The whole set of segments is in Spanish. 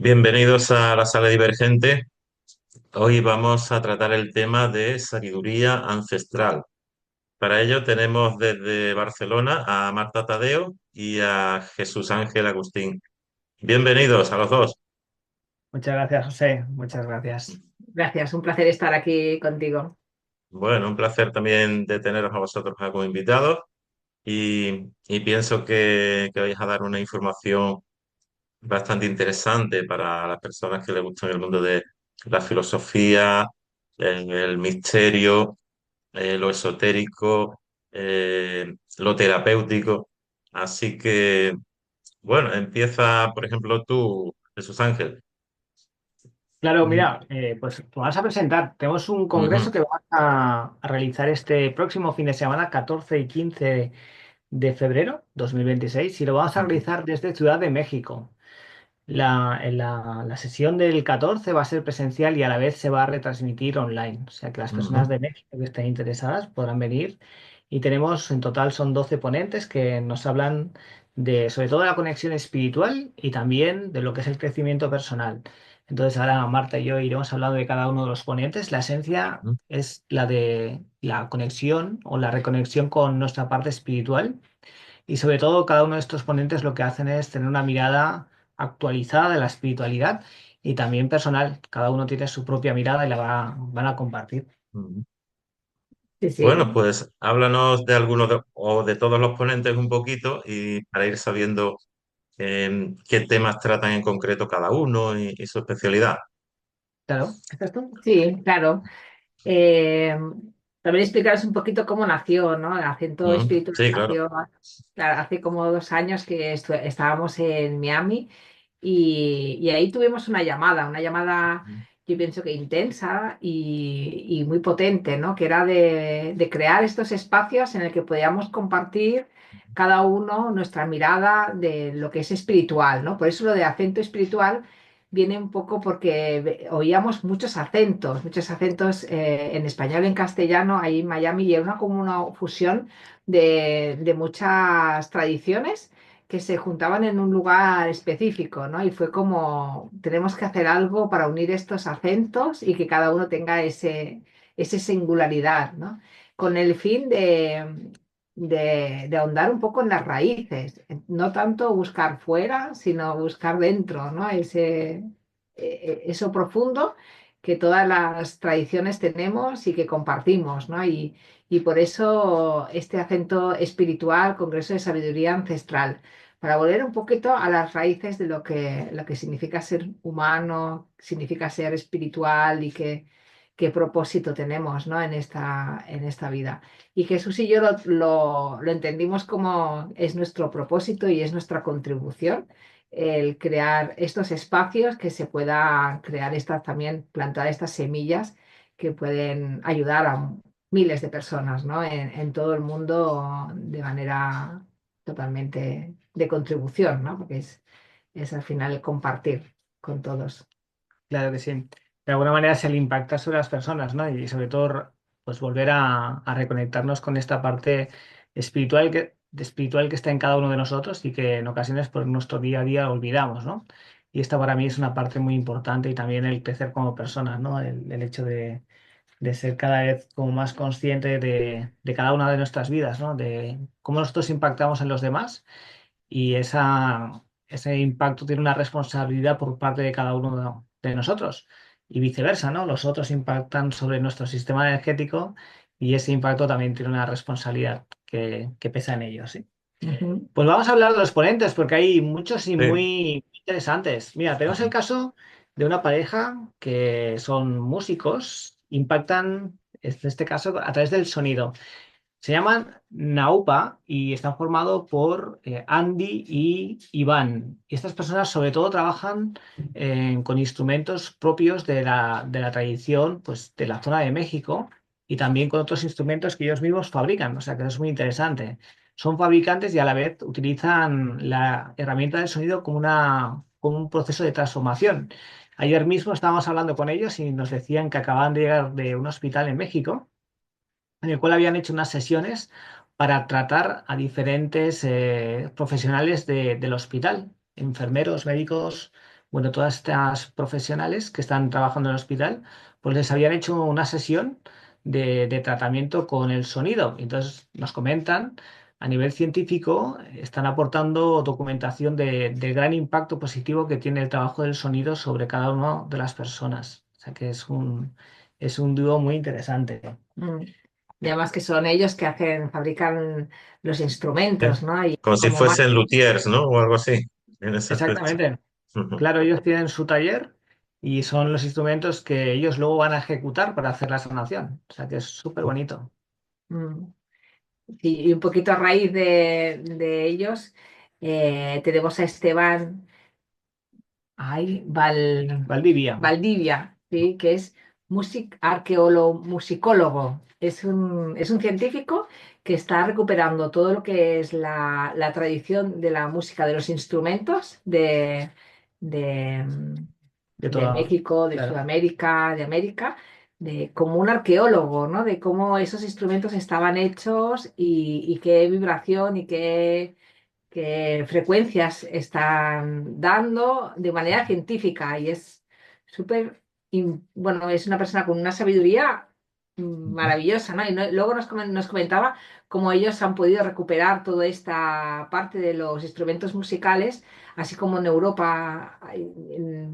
Bienvenidos a la sala divergente. Hoy vamos a tratar el tema de sabiduría ancestral. Para ello tenemos desde Barcelona a Marta Tadeo y a Jesús Ángel Agustín. Bienvenidos a los dos. Muchas gracias, José. Muchas gracias. Gracias, un placer estar aquí contigo. Bueno, un placer también de teneros a vosotros como invitados y pienso que vais a dar una información bastante interesante para las personas que les gustan el mundo de la filosofía, el misterio, lo esotérico, lo terapéutico. Así que, bueno, empieza, por ejemplo, tú, Jesús Ángel. Claro, Mm, mira, pues lo vamos a presentar. Tenemos un congreso ujú, que vamos a realizar este próximo fin de semana, 14 y 15 de febrero 2026, y lo vamos a ujú, realizar desde Ciudad de México. La sesión del 14 va a ser presencial y a la vez se va a retransmitir online. O sea que las personas ujú, de México que estén interesadas podrán venir. Y tenemos, en total son 12 ponentes que nos hablan de, sobre todo, de la conexión espiritual y también de lo que es el crecimiento personal. Entonces ahora Marta y yo iremos hablando de cada uno de los ponentes. La esencia ujú, es la de la conexión o la reconexión con nuestra parte espiritual y sobre todo, cada uno de estos ponentes lo que hacen es tener una mirada actualizada de la espiritualidad y también personal. Cada uno tiene su propia mirada y van a compartir. ujú. Sí, Bueno, sí. pues háblanos de algunos o de todos los ponentes un poquito y para ir sabiendo qué temas tratan en concreto cada uno y su especialidad. Claro, ¿estás tú? Sí, claro. Eh, También explicaros un poquito cómo nació, ¿no? El acento Ujú, espiritual sí, claro. nació claro, hace como 2 años que estábamos en Miami y ahí tuvimos una llamada yo pienso que intensa y muy potente, ¿no? Que era de crear estos espacios en el que podíamos compartir cada uno nuestra mirada de lo que es espiritual, ¿no? Por eso lo de acento espiritual viene un poco porque oíamos muchos acentos en español y en castellano ahí en Miami y era como una fusión de muchas tradiciones que se juntaban en un lugar específico, ¿no? Y fue como, tenemos que hacer algo para unir estos acentos y que cada uno tenga ese singularidad, ¿no? Con el fin de ahondar un poco en las raíces, no tanto buscar fuera, sino buscar dentro, ¿no? Eso profundo que todas las tradiciones tenemos y que compartimos, ¿no? Y por eso este acento espiritual, Congreso de Sabiduría Ancestral, para volver un poquito a las raíces de lo que significa ser humano, significa ser espiritual y qué propósito tenemos, ¿no? en esta vida. Y Jesús y yo lo entendimos como es nuestro propósito y es nuestra contribución el crear estos espacios que se pueda crear también plantar estas semillas que pueden ayudar a miles de personas, ¿no? En todo el mundo de manera totalmente de contribución, ¿no? Porque es al final el compartir con todos. Claro que sí. De alguna manera es el impactar sobre las personas, ¿no? Y sobre todo, pues volver a reconectarnos con esta parte espiritual que está en cada uno de nosotros y que en ocasiones por nuestro día a día olvidamos, ¿no? Y esta para mí es una parte muy importante y también el crecer como personas, ¿no? El hecho de ser cada vez como más consciente de cada una de nuestras vidas, ¿no? De cómo nosotros impactamos en los demás y ese impacto tiene una responsabilidad por parte de cada uno de nosotros y viceversa, ¿no? Los otros impactan sobre nuestro sistema energético y ese impacto también tiene una responsabilidad que pesa en ellos, ¿sí? Ujú. Pues vamos a hablar de los ponentes porque hay muchos y Sí. muy interesantes. Mira, tenemos el Ujú, caso de una pareja que son músicos, impactan, en este caso, a través del sonido. Se llaman Naupa y están formados por Andy y Iván. Y estas personas sobre todo trabajan con instrumentos propios de la tradición pues, de la zona de México y también con otros instrumentos que ellos mismos fabrican. O sea que eso es muy interesante. Son fabricantes y a la vez utilizan la herramienta del sonido como un proceso de transformación. Ayer mismo estábamos hablando con ellos y nos decían que acaban de llegar de un hospital en México en el cual habían hecho unas sesiones para tratar a diferentes profesionales del hospital, enfermeros, médicos, bueno, todas estas profesionales que están trabajando en el hospital, pues les habían hecho una sesión de tratamiento con el sonido. Entonces nos comentan, a nivel científico, están aportando documentación del gran impacto positivo que tiene el trabajo del sonido sobre cada una de las personas. O sea que es un dúo muy interesante. Mm. Y además que son ellos que fabrican los ¿Eh? instrumentos, ¿no? Y Como si como más. fuesen luthiers, ¿no? O algo así, en ese aspecto. Exactamente. Ujú. Claro, ellos tienen su taller y son los instrumentos que ellos luego van a ejecutar para hacer la sanación. O sea que es súper bonito. Mm. Y un poquito a raíz de ellos, tenemos a Esteban ay, Valdivia. Valdivia, ¿sí? Que es arqueólogo, musicólogo. Es un científico que está recuperando todo lo que es la tradición de la música, de los instrumentos de, De de todo. México, de Claro. Sudamérica, de América, como un arqueólogo, ¿no? De cómo esos instrumentos estaban hechos y qué vibración y qué frecuencias están dando de manera científica. Y es súper, bueno, es una persona con una sabiduría maravillosa, ¿no? Y luego nos comentaba cómo ellos han podido recuperar toda esta parte de los instrumentos musicales, así como en Europa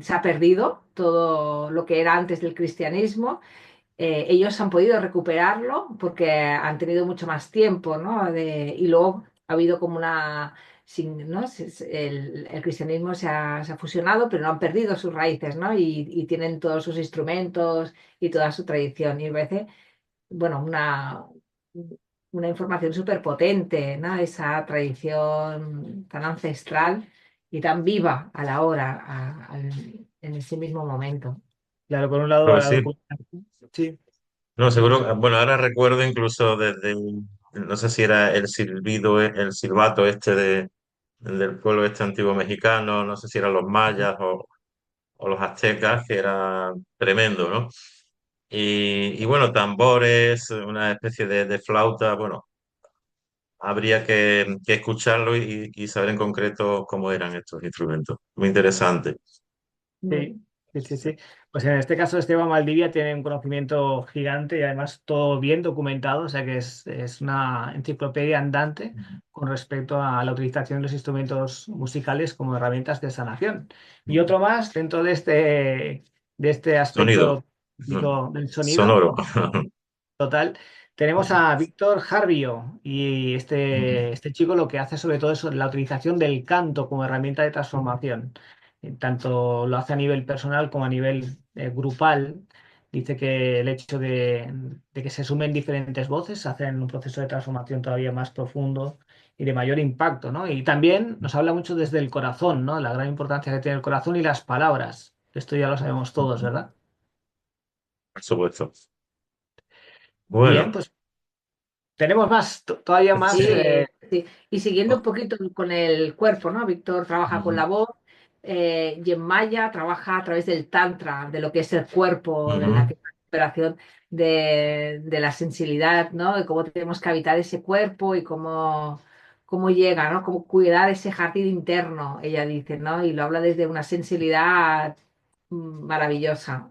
se ha perdido todo lo que era antes del cristianismo. Ellos han podido recuperarlo porque han tenido mucho más tiempo, ¿no? Y luego ha habido como ¿no? El cristianismo se ha fusionado, pero no han perdido sus raíces, ¿no? Y tienen todos sus instrumentos y toda su tradición. Y me parece, bueno, una información súper potente, ¿no? Esa tradición tan ancestral y tan viva a la hora, en ese mismo momento. Claro, por un lado, Pues la sí, documentación. Sí, no, sí, seguro, bueno, ahora recuerdo incluso desde, no sé si era el silbido, el silbato este del pueblo este antiguo mexicano, no sé si eran los mayas o los aztecas, que era tremendo, ¿no? Y bueno, tambores, una especie de flauta, bueno, habría que escucharlo y saber en concreto cómo eran estos instrumentos. Muy interesante. Mm. sí, sí, sí, sí. Pues en este caso Esteban Valdivia tiene un conocimiento gigante y además todo bien documentado, o sea que es una enciclopedia andante con respecto a la utilización de los instrumentos musicales como herramientas de sanación. Y otro más dentro de este Sonido. aspecto digo, del sonido. Sonoro. Total. Tenemos a Víctor Harbio y este chico lo que hace sobre todo es la utilización del canto como herramienta de transformación. Tanto lo hace a nivel personal como a nivel grupal. Dice que el hecho de que se sumen diferentes voces hacen un proceso de transformación todavía más profundo y de mayor impacto, ¿no? Y también nos habla mucho desde el corazón, ¿no? La gran importancia que tiene el corazón y las palabras. Esto ya lo sabemos todos, ¿verdad? Por supuesto. Bien, Bueno, pues tenemos más, todavía más. Sí, sí. Y siguiendo un poquito con el cuerpo, ¿no? Víctor trabaja con Ujú, la voz, y en Maya trabaja a través del tantra, de lo que es el cuerpo, de la ujú. recuperación de la sensibilidad, ¿no? De cómo tenemos que habitar ese cuerpo y cómo llega, ¿no? Cómo cuidar ese jardín interno, ella dice, ¿no? Y lo habla desde una sensibilidad maravillosa.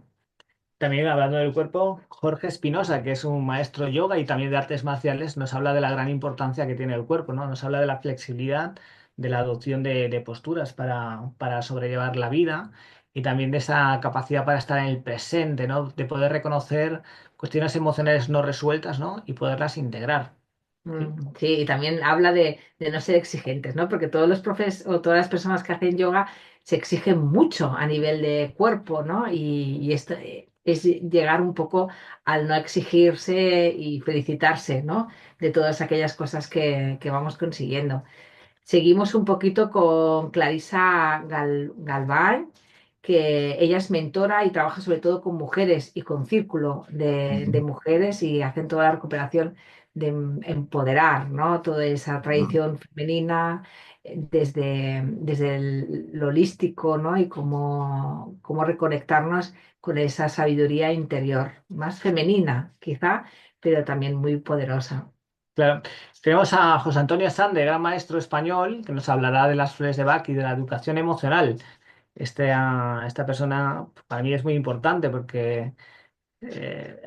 También hablando del cuerpo, Jorge Espinosa, que es un maestro yoga y también de artes marciales, nos habla de la gran importancia que tiene el cuerpo, ¿no? Nos habla de la flexibilidad, de la adopción de posturas para sobrellevar la vida y también de esa capacidad para estar en el presente, ¿no? De poder reconocer cuestiones emocionales no resueltas, ¿no? Y poderlas integrar. Sí, Sí, y también habla de no ser exigentes, ¿no? Porque todos los profes o todas las personas que hacen yoga se exigen mucho a nivel de cuerpo, ¿no? Y esto es llegar un poco al no exigirse y felicitarse, ¿no? De todas aquellas cosas que vamos consiguiendo. Seguimos un poquito con Clarisa Galván, que ella es mentora y trabaja sobre todo con mujeres y con círculo de mujeres y hacen toda la recuperación de empoderar, ¿no? Toda esa tradición femenina, desde lo holístico, ¿no? Y cómo reconectarnos con esa sabiduría interior, más femenina quizá, pero también muy poderosa. claro. Tenemos a José Antonio Sande, gran maestro español, que nos hablará de las flores de Bach y de la educación emocional. esta persona para mí es muy importante porque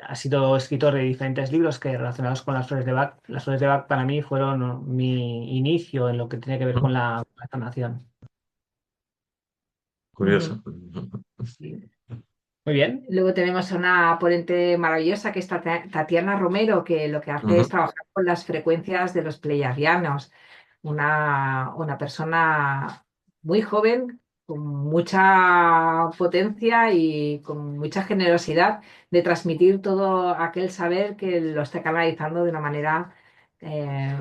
ha sido escritor de diferentes libros que relacionados con las flores de Bach. Las flores de Bach para mí fueron mi inicio en lo que tiene que ver con ¿no? la sanación. Curioso. Ujú. Muy bien. Luego tenemos a una ponente maravillosa que es Tatiana Romero, que lo que hace es Ujú. trabajar con las frecuencias de los pleiadianos. Una persona muy joven, con mucha potencia y con mucha generosidad de transmitir todo aquel saber que lo está canalizando de una manera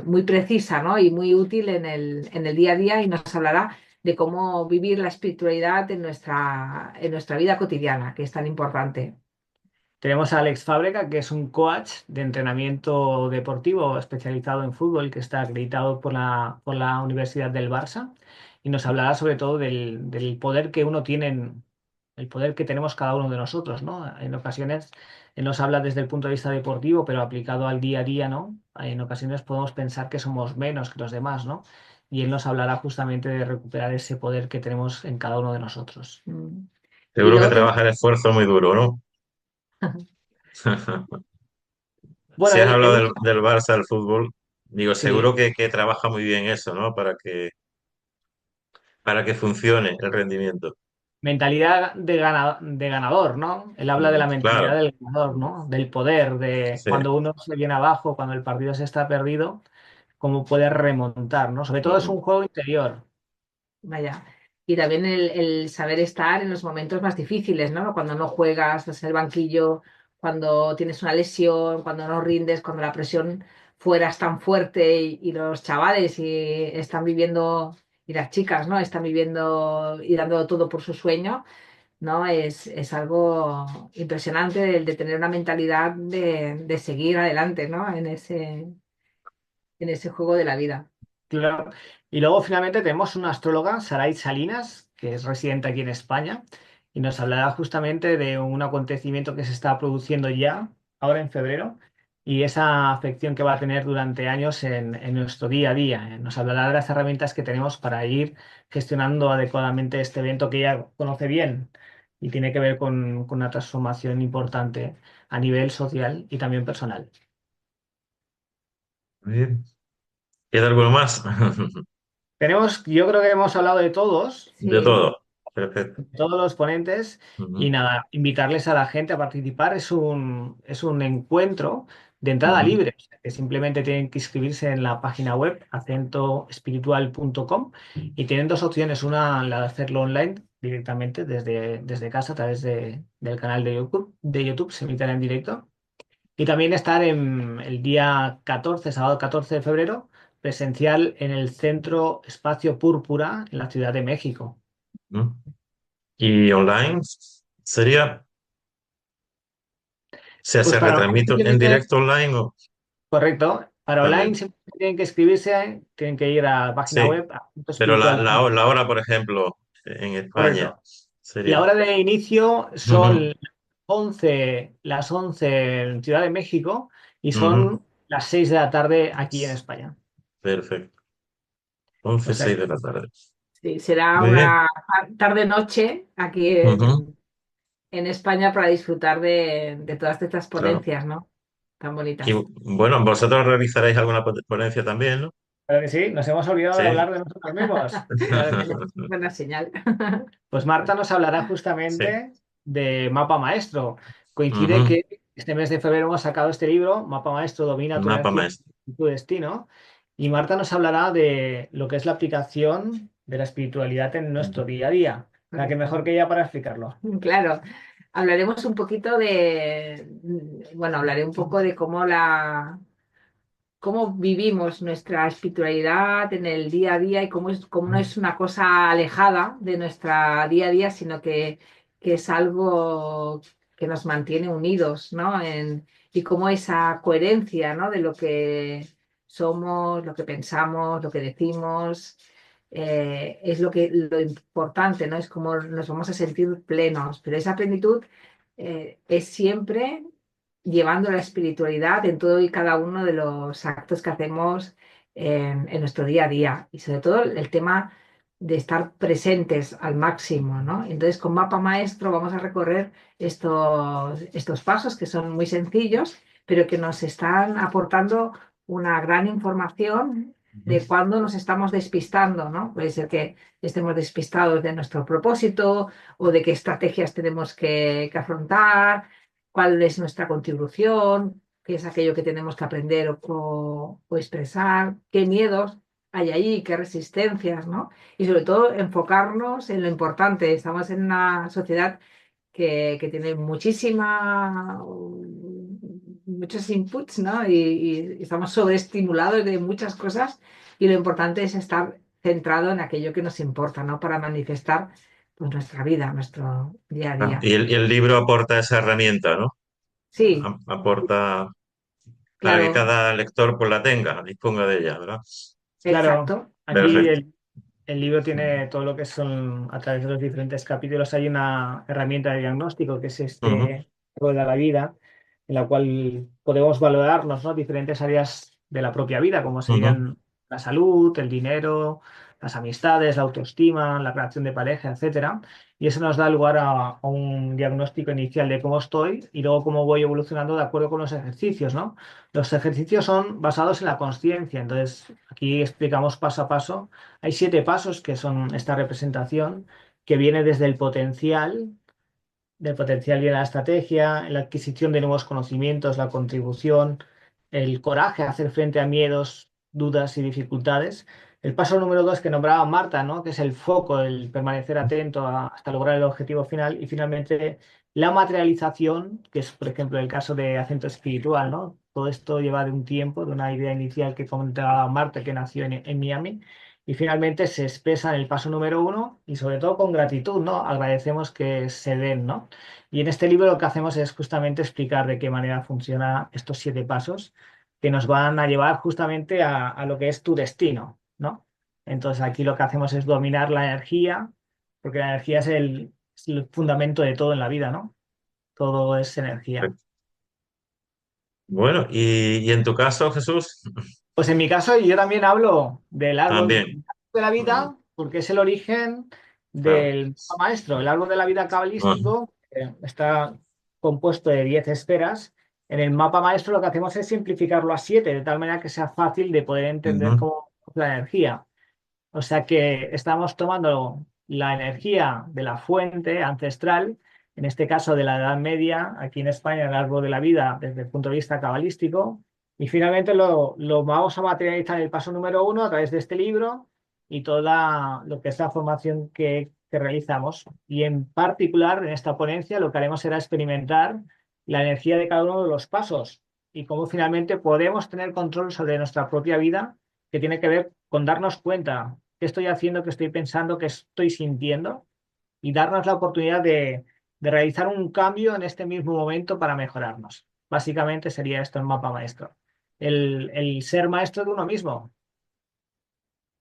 muy precisa, ¿no? Y muy útil en el día a día y nos hablará de cómo vivir la espiritualidad en nuestra vida cotidiana, que es tan importante. Tenemos a Alex Fábrega, que es un coach de entrenamiento deportivo especializado en fútbol, que está acreditado por la Universidad del Barça, y nos hablará sobre todo del poder que uno tiene, el poder que tenemos cada uno de nosotros, ¿no? En ocasiones él nos habla desde el punto de vista deportivo, pero aplicado al día a día, ¿no? En ocasiones podemos pensar que somos menos que los demás, ¿no? Y él nos hablará justamente de recuperar ese poder que tenemos en cada uno de nosotros. Mm. Y Seguro que luego tenemos, trabaja el esfuerzo muy duro, ¿no? Bueno, Si has hablado él del Barça, del fútbol, digo, sí. seguro que trabaja muy bien eso, ¿no? Para que funcione el rendimiento. Mentalidad de ganador, ¿no? Él habla de la mentalidad Claro, del ganador, ¿no? Del poder, de sí. cuando uno se viene abajo, cuando el partido se está perdido, cómo puede remontar, ¿no? Sobre todo es Ujú. un juego interior. vaya, y también el saber estar en los momentos más difíciles, ¿no? Cuando no juegas, estás en el banquillo, cuando tienes una lesión, cuando no rindes, cuando la presión fuera es tan fuerte y los chavales están viviendo, y las chicas, ¿no? Están viviendo y dando todo por su sueño, ¿no? Es algo impresionante el de tener una mentalidad de seguir adelante, ¿no? En ese juego de la vida. Claro. Y luego finalmente tenemos una astróloga, Saray Salinas, que es residente aquí en España, y nos hablará justamente de un acontecimiento que se está produciendo ya, ahora en febrero, y esa afección que va a tener durante años en nuestro día a día. Nos hablará de las herramientas que tenemos para ir gestionando adecuadamente este evento que ella conoce bien y tiene que ver con una transformación importante a nivel social y también personal. Muy bien. ¿Queda alguno más? Yo creo que hemos hablado de De Sí. todo. Perfecto. todos los ponentes y Ujú, nada, invitarles a la gente a participar. Es un encuentro de entrada ujú, libre, o sea, que simplemente tienen que inscribirse en la página web acentoespiritual.com y tienen dos opciones, una la de hacerlo online directamente desde casa a través del canal de YouTube se emitirá en directo y también estar en el día 14 sábado 14 de febrero, presencial en el Centro Espacio Púrpura en la Ciudad de México. ujú. ¿Y online sería? O sea, Pues ¿se para retransmite en simplemente directo online o correcto. Para online también? simplemente tienen que inscribirse, tienen que ir a la página Sí, web pero espiritual. la hora, por ejemplo, en España Correcto. La sería. hora de inicio Ujú, son las 11 en Ciudad de México y ujú. son las 6 de la tarde aquí en España. Perfecto. O Once sea, seis de la tarde. Sí, será Muy bien. una tarde-noche aquí Ujú. en España para disfrutar de todas estas Claro. ponencias, ¿no? Tan Y bonitas. bueno, vosotros realizaréis alguna ponencia también, ¿no? claro que sí, nos hemos olvidado de Sí. hablar de nosotros mismos. Claro que es buena señal. Pues Marta nos hablará Sí. justamente de Mapa Maestro. Coincide Ujú. que este mes de febrero hemos sacado este libro, Mapa Maestro, Domina tu Mapa energía maestro. y tu destino. Y Marta nos hablará de lo que es la aplicación de la espiritualidad en nuestro día a día. O sea, que Correcto. mejor que ella para explicarlo. Claro. Hablaremos un poquito bueno, hablaré un poco de cómo vivimos nuestra espiritualidad en el día a día y cómo no es una cosa alejada de nuestra día a día, sino que es algo que nos mantiene unidos, ¿no? Y cómo esa coherencia, ¿no? De lo que somos, lo que pensamos, lo que decimos, es lo importante, ¿no? Es cómo nos vamos a sentir plenos, pero esa plenitud es siempre llevando la espiritualidad en todo y cada uno de los actos que hacemos en nuestro día a día. Y sobre todo el tema de estar presentes al máximo, ¿no? Entonces, con Mapa Maestro vamos a recorrer estos pasos que son muy sencillos, pero que nos están aportando una gran información Ujú. de cuándo nos estamos despistando, ¿no? Puede ser que estemos despistados de nuestro propósito o de qué estrategias tenemos que afrontar, cuál es nuestra contribución, qué es aquello que tenemos que aprender o expresar, qué miedos hay ahí, qué resistencias, ¿no? Y sobre todo enfocarnos en lo importante. Estamos en una sociedad que tiene muchos inputs, ¿no? Y estamos sobreestimulados de muchas cosas y lo importante es estar centrado en aquello que nos importa, ¿no? Para manifestar pues, nuestra vida, nuestro día a Ah, día. y el libro aporta esa herramienta, ¿no? Sí, Aporta para que claro, cada lector pues la tenga, disponga de ella, ¿verdad? Claro, exacto. aquí Perfecto. el libro tiene todo lo que son, a través de los diferentes capítulos, hay una herramienta de diagnóstico que es Ujú, este Rueda de la Vida, en la cual podemos valorarnos, ¿no? Diferentes áreas de la propia vida, como ujú. serían la salud, el dinero, las amistades, la autoestima, la creación de pareja, etcétera. Y eso nos da lugar a un diagnóstico inicial de cómo estoy y luego cómo voy evolucionando de acuerdo con los ejercicios, ¿no? Los ejercicios son basados en la consciencia, entonces aquí explicamos paso a paso. Hay 7 pasos que son esta representación que viene desde el potencial. Del potencial viene la estrategia, la adquisición de nuevos conocimientos, la contribución, el coraje a hacer frente a miedos, dudas y dificultades. El paso número 2 que nombraba Marta, ¿no? Que es el foco, el permanecer atento hasta lograr el objetivo final. Y finalmente la materialización, que es, por ejemplo, el caso de acento espiritual, ¿no? Todo esto lleva de un tiempo, de una idea inicial que comentaba Marta, que nació en Miami. Y finalmente se expresa en el paso número 1 y sobre todo con gratitud, ¿no? Agradecemos que se den, ¿no? Y en este libro lo que hacemos es justamente explicar de qué manera funcionan estos 7 pasos que nos van a llevar justamente a lo que es tu destino, ¿no? Entonces aquí lo que hacemos es dominar la energía, porque la energía es el fundamento de todo en la vida, ¿no? Todo es energía. Bueno, y en tu caso, Jesús, Pues en mi caso yo también hablo del árbol también. de la Mm, vida porque es el origen claro. del mapa maestro. El árbol de la vida Ujú, cabalístico está compuesto de 10 esferas. En el mapa maestro lo que hacemos es simplificarlo a 7 de tal manera que sea fácil de poder entender ujú. cómo funciona la energía. O sea que estamos tomando la energía de la fuente ancestral, en este caso de la Edad Media, aquí en España, el árbol de la vida desde el punto de vista cabalístico, y finalmente lo vamos a materializar en el paso número 1 a través de este libro y toda lo que es la formación que realizamos. Y en particular, en esta ponencia, lo que haremos será experimentar la energía de cada uno de los pasos y cómo finalmente podemos tener control sobre nuestra propia vida, que tiene que ver con darnos cuenta qué estoy haciendo, qué estoy pensando, qué estoy sintiendo y darnos la oportunidad de realizar un cambio en este mismo momento para mejorarnos. Básicamente sería esto el mapa maestro. El ser maestro de uno mismo.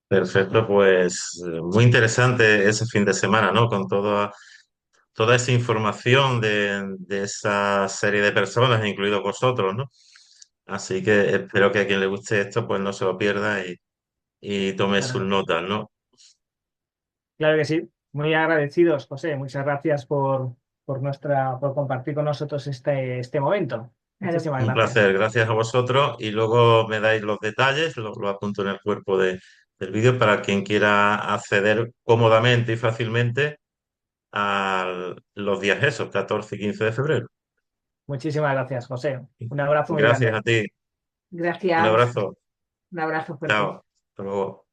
Perfecto, pues muy interesante ese fin de semana, ¿no? Con toda esa información de esa serie de personas, incluidos vosotros, ¿no? Así que espero que a quien le guste esto, pues no se lo pierda y tome sus Claro, notas, ¿no? claro que sí. Muy agradecidos, José. Muchas gracias por compartir con nosotros este momento. Claro. Muchísimas Un gracias. placer, gracias a vosotros. Y luego me dais los detalles, lo apunto en el cuerpo del vídeo para quien quiera acceder cómodamente y fácilmente a los días esos, 14 y 15 de febrero. Muchísimas gracias, José. Un abrazo muy Gracias grande. a ti. Un Gracias. abrazo. Un abrazo fuerte. Chao. Hasta luego.